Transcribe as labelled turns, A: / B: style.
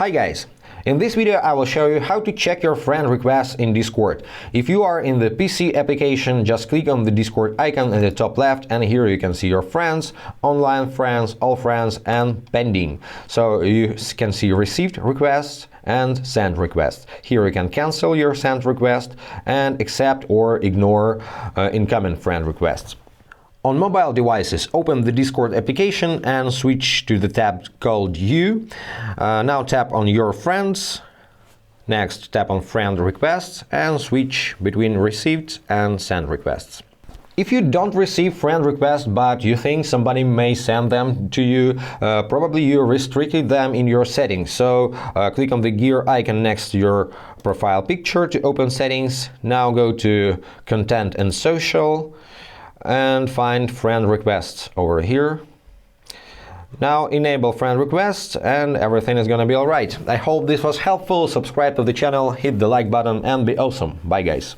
A: Hi guys! In this video I will show you how to check your friend requests in Discord. If you are in the PC application, just click on the Discord icon in the top left and here you can see your friends, online friends, all friends and pending. So you can see received requests and send requests. Here you can cancel your sent request and accept or ignore incoming friend requests. On mobile devices, open the Discord application and switch to the tab called You. Now tap on Your Friends. Next, tap on Friend Requests and switch between Received and Send Requests. If you don't receive friend requests but you think somebody may send them to you, probably you restricted them in your settings. So click on the gear icon next to your profile picture to open settings. Now go to Content and Social and find friend requests over here. Now enable friend requests and everything is gonna be alright. I hope this was helpful. Subscribe to the channel, hit the like button and be awesome. Bye guys.